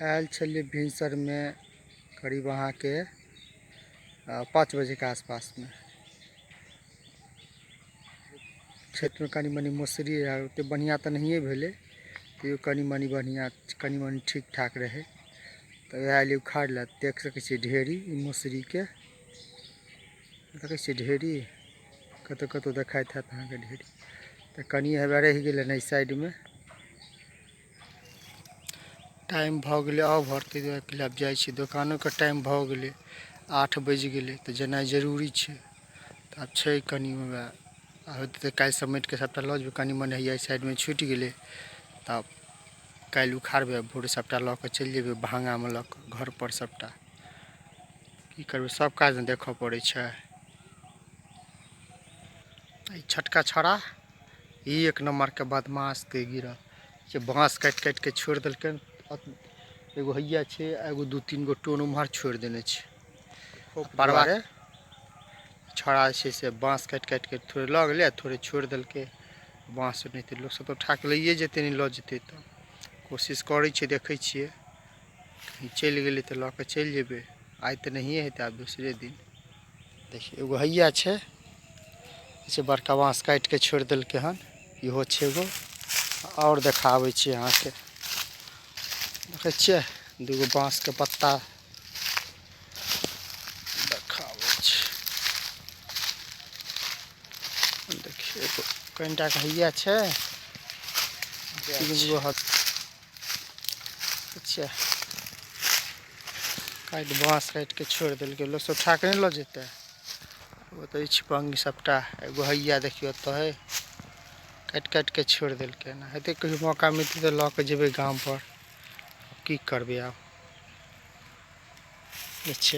आयल छलिए भिनसर में करीब वहाँ के 5 बजे के आसपास में। खेत में कनी मनी मौसरी रहे, उतने बढ़िया तो नहीं भेले, तो कनी मनी बढ़िया कनी मनी ठीक ठाक रहे। तो आयल उखाड़ ला। देख सके ढेरी मौसरी के, देखे ढेरी कतो कतो देखात है अहाँ के ढेरी। तो कनी हवा रह गए नहीं साइड में। टाइम भ गए आउ भरते अब जाए दुकानों के टाइम भ गए 8 बज गए, तो जेनाइ जरूरी है। तो अब छै कनी होते कल समेट के सबटा लऽ जेबे। कनी मनी है साइड में छूट गए, तब कल उखाड़बे भोर सबटा लऽ के चल जेबे भांगा में लऽ के घर पर। सबटा की करबे, सब काज न देख पड़े छै। छोटका छोड़ा एक नंबर के बदमाश के गिरल जे बाँस काट काट के छोड़ दिलके। एगो हैया छे, एगो 2-3 गो टोन उम्हर छोड़ देने छे। परवा छोड़ा से बाँस काट काट के थोड़े लग गए, थोड़े छोड़ दिलके। बाँस नहीं तो लोग सब तो उठा के लइए जेते, नहीं ल जेते। तो कोशिश करे छे, देखे छिए कहीं चल गए तो ल के चल जेबे। आज तो नहीं है, आब दूसरे दिन। देखिए एगो हैया छे से बड़का बाँस काट के छोड़ दिलके हन। इहो छे एगो और देखावे छे यहाँ के, देखे छिए दूगो बाँस के पत्ता देखावे छे। देखिए कनिटा के हैया छे, तीन गो अच्छा काट बाँस काट के छोड़ दिलके। लोग सब उठा के नहीं ल जेते। तो छिपंगी सबटा एगो हैया देखियो तो है काट काट के छोड़ दिलके ना। हेते कहीं मौका मिलते तो ल के जेबे गांव पर, की करबे। अब अच्छा